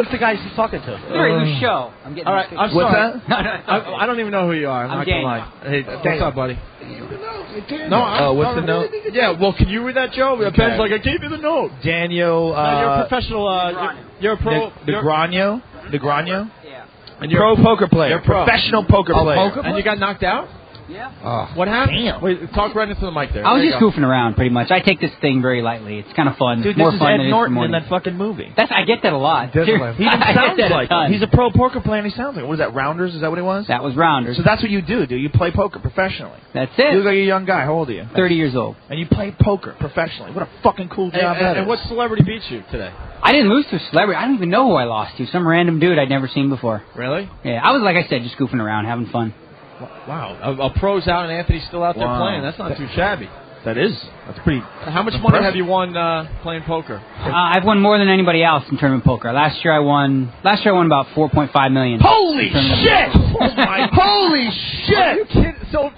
Who's the guy he's talking to? Very loose show. I'm getting. All right, I'm What's sorry. that? I don't even know who you are. I'm not gonna lie. Hey, what's up, buddy? No, what's the note? Yeah, well, can you read that, Joe? Ben's like, I gave you the note. Daniel. No, you're a professional. You're a pro. Negreanu? Yeah. And you're pro poker player. You're pro. Professional poker player. And you got knocked out? Yeah. What happened? Damn. Wait, talk right into the mic there. I was There just you go. goofing around, pretty much. I take this thing very lightly. It's kind of fun. Dude, More this is fun Ed than it is Norton for in morning. that fucking movie. I get that a lot. Doesn't Seriously. He even I get sounds that a like ton. it. He's a pro poker player and he sounds like it. What is that, Rounders? Is that what he was? That was Rounders. So that's what you do. You play poker professionally. That's You look it. like a young guy. How old are you? 30 years old. And you play poker professionally. What a fucking cool job that And is. what celebrity beat you today? I didn't lose to a celebrity. I don't even know who I lost to. Some random dude I'd never seen before. Really? Yeah, I was, like I said, just goofing around, having fun. Wow. A pro's out and Anthony's still out there playing. That's not too shabby. That is. That's pretty. How much money have you won playing poker? I've won more than anybody else in tournament poker. Last year I won about $4.5 million. Holy shit! Oh my! Holy shit! So,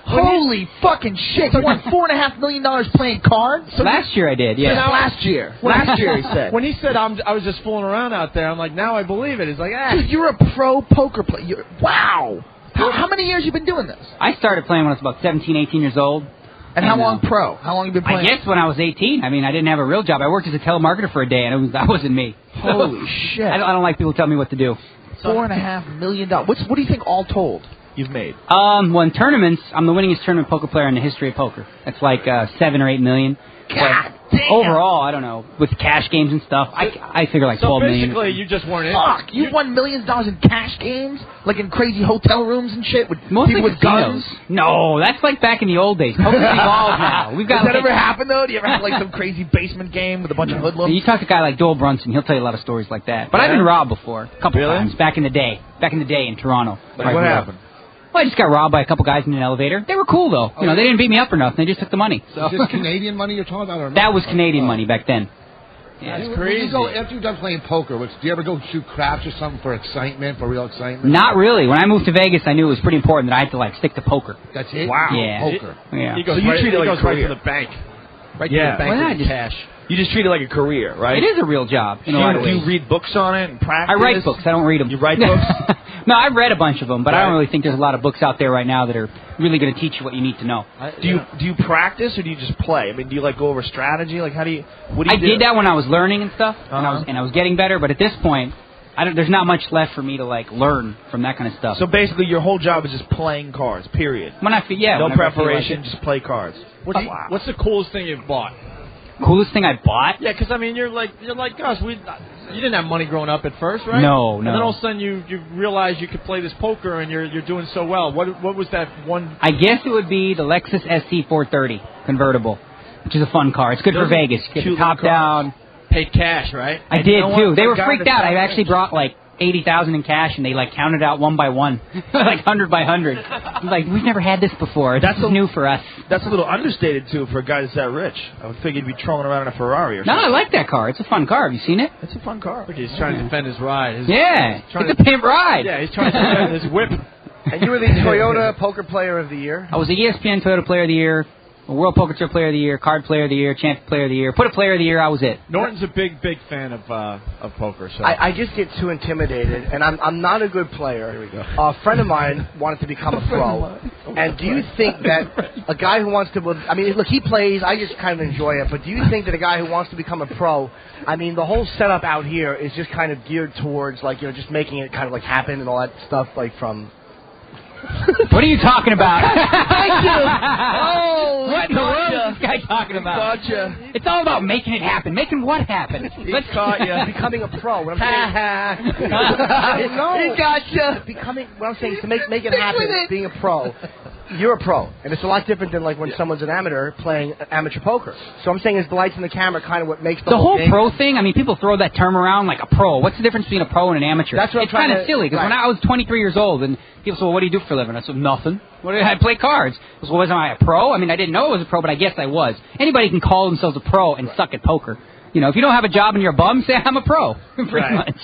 Holy fucking shit! You won $4.5 million playing cards. So Last year I did, yeah. last year. Last year he said. When he said I was just fooling around out there, I'm like, now I believe it. He's like, Dude, you're a pro poker player. Wow. How many years you been doing this? I started playing when I was about 17, 18 years old. And how long pro? How long you been playing? I guess when I was 18. I mean, I didn't have a real job. I worked as a telemarketer for a day, and that wasn't me. Holy shit! I don't like people telling me what to do. $4.5 million. What do you think all told you've made? Well, in tournaments, I'm the winningest tournament poker player in the history of poker. That's like 7 or 8 million. God But damn. overall, I don't know, with cash games and stuff, I figure like so 12 million. basically, you just weren't in. Fuck! You won millions of dollars in cash games, like in crazy hotel rooms and shit with Mostly people with casinos. guns. No, that's like back in the old days. Poker's evolved now. We've got Does that like ever happen though? Do you ever have like some crazy basement game with a bunch of hoodlums? You talk to a guy like Doyle Brunson, he'll tell you a lot of stories like that. But I've been robbed before, a couple Really? times, back in the day in Toronto. Like, what happened? Well, I just got robbed by a couple guys in an elevator. They were cool, though. You know, they didn't beat me up or nothing. They just took the money. So. Is this Canadian money you're talking about? Or That was Canadian money back then. Yeah. That's When crazy. you go, after you're done playing poker, do you ever go shoot craps or something for excitement, for real excitement? Not really. When I moved to Vegas, I knew it was pretty important that I had to, like, stick to poker. That's it? Wow. Yeah. Poker. Yeah. He goes So you right, treat it he like a goes right career. to the bank. Right Yeah. to the bank Well, I with just- cash. You just treat it like a career, right? It is a real job. In a lot of Do you ways. read books on it and practice? I write books. I don't read them. You write books? No, I've read a bunch of them, but I don't Right. really think there's a lot of books out there right now that are really going to teach you what you need to know. Do you practice or do you just play? I mean, do you like go over strategy? Like, what do you I do? did that when I was learning and stuff, and Uh-huh. I was getting better. But at this point, there's not much left for me to like learn from that kind of stuff. So basically, your whole job is just playing cards. Period. when I feel, yeah, No whenever I feel like preparation, just play cards. What's the coolest thing you've bought? it. Coolest thing I bought? Yeah, because I mean, you're like us. You didn't have money growing up at first, right? No. And then all of a sudden you realize you could play this poker and you're doing so well. What was that one? I guess it would be the Lexus SC430 convertible, which is a fun car. It's good for Those are Vegas. Get the cute top little cars. down. Paid cash, right? I And did you know too. what? They The were guy freaked that out. I got actually it- brought like 80,000 in cash, and they like counted out one by one, like 100 by 100. I'm like, we've never had this before. This is new for us. That's a little understated too for a guy that's that rich. I would figure he'd be trolling around in a Ferrari or No, something. I like that car. It's a fun car. Have you seen it? It's a fun car. He's trying to defend his ride. Yeah, trying it's a pimp ride. Yeah, he's trying to defend his whip. And you were the Toyota Poker Player of the Year. I was the ESPN Toyota Player of the Year, a World Poker Tour Player of the Year, Card Player of the Year, Champ Player of the Year. Put a Player of the Year, I was it. Norton's a big fan of poker. So I just get too intimidated, and I'm not a good player. Here we go. A friend of mine wanted to become a pro. And do you think that a guy who wants to, I mean, look, he plays, I just kind of enjoy it, but do you think that a guy who wants to become a pro, I mean, the whole setup out here is just kind of geared towards, like, you know, just making it kind of, like, happen and all that stuff, like, from... What are you talking about? Thank you. Oh, what in the world gotcha. is this guy talking about? Gotcha. It's all about making it happen. Making what happen? Let's caught you. Becoming a pro. What I'm saying, no, he gotcha. Becoming. What I'm saying is to make it happen. Being a pro. You're a pro, and it's a lot different than like when someone's an amateur playing amateur poker. So I'm saying is the lights and the camera kind of what makes The whole game. pro thing, I mean, people throw that term around like a pro. What's the difference between a pro and an amateur? That's what I'm it's trying kind of to- silly, because right. when I was 23 years old, and people said, well, what do you do for a living? I said, nothing. What did I play cards? I said, well, wasn't I a pro? I mean, I didn't know I was a pro, but I guess I was. Anybody can call themselves a pro and suck at poker. You know, if you don't have a job and you're a bum, say I'm a pro. Pretty much.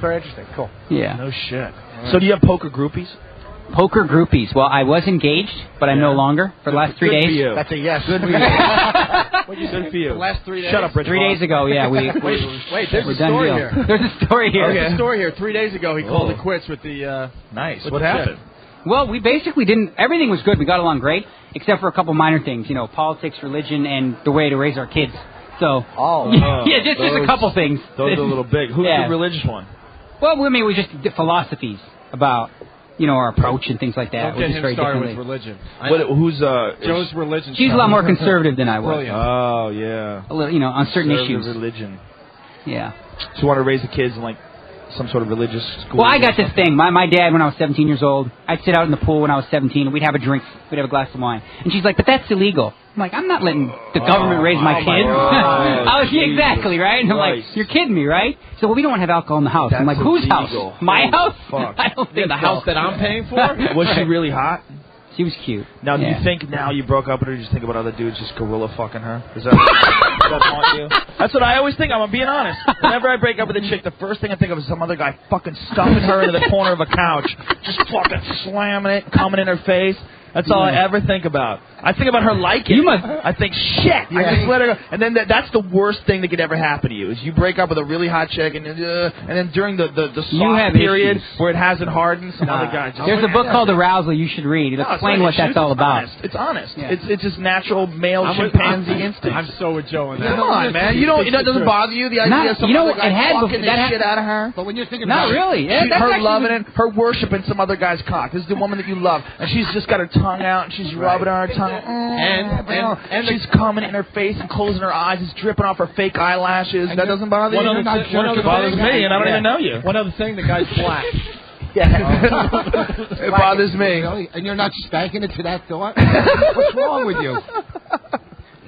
Very interesting. Cool. Yeah. No shit. So do you have poker groupies? Poker groupies. Well, I was engaged, but I'm no longer for the last 3 Good days. for you. That's a yes. Good for you. Good for you. The last 3 days. Shut up, Rich. 3 days ago, yeah, we. Wait, there's we're a done story deal. here. There's a story here. There's a story here. 3 days ago, he called it quits with the. Nice. with What the happened? chick. Well, we basically didn't. Everything was good. We got along great, except for a couple minor things. You know, politics, religion, and the way to raise our kids. So. Yeah, just a couple things. Those are a little big. Who's Yeah. the religious one? Well, I mean, it was just philosophies about, you know, our approach and things like that. Don't which get is him very started with differently. religion. Who's Joe's religion. She's a lot more conservative than I was. Brilliant. Oh yeah. A little, you know, on certain Conservative issues. religion. Yeah. So you want to raise the kids in like some sort of religious school? Well, I got this thing. My dad, when I was 17 years old, I'd sit out in the pool when I was 17, and we'd have a drink. We'd have a glass of wine. And she's like, but that's illegal. I'm like, I'm not letting the government raise my kids. I was, exactly, right? And I'm like, you're kidding me, right? So, well, we don't want to have alcohol in the house. I'm like, whose house? My house? I don't think the house that I'm paying for? Was she really hot? She was cute. Now, do Yeah. you think now you broke up with her, you just think about other dudes just gorilla fucking her? Is that does that haunt you? That's what I always think. I'm being honest. Whenever I break up with a chick, the first thing I think of is some other guy fucking stuffing her into the corner of a couch, just fucking slamming it, coming in her face. That's all I ever think about. I think about her liking. I think shit. I just let her go. And then that's the worst thing that could ever happen to you is you break up with a really hot chick and then during the soft period where it hasn't hardened, some other guy just. There's a book called Arousal you should read. It'll explain what that's all about. It's honest. Yeah. It's just natural male chimpanzee instinct. I'm so with Joe in that. Come on, man. You don't. It doesn't bother you the idea of some other guy fucking the shit out of her. But when you're thinking Not about really. Yeah, that's her actually- loving it, her worshiping some other guy's cock. This is the woman that you love, and she's just got her tongue out and she's rubbing on her tongue, and she's coming in her face and closing her eyes. It's dripping off her fake eyelashes. That doesn't bother you. One other bothers thing, me, and I don't even know you. One other thing, the guy's black. It bothers me. Really? And you're not spanking it to that thought? What's wrong with you?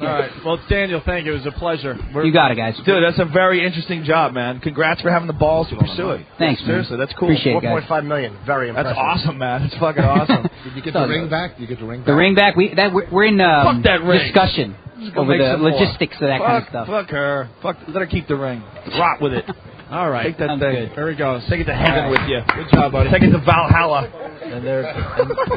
All right. Well, it's Daniel, thank you. It was a pleasure. You got it, guys. Dude, that's a very interesting job, man. Congrats for having the balls to pursue it. Thanks, man. Seriously, that's cool. Appreciate it, guys. 4.5 million. Very impressive. That's awesome, man. It's fucking awesome. Did you get the ring back? Did you get the ring back? The ring back. We're in Fuck that ring. discussion over make the some more. logistics of that kind of stuff. Fuck her. Let her keep the ring. Rot with it. All right. Take that Sounds thing. good. Here we go. Take it to heaven with you. Good job, buddy. Take it to Valhalla. And there.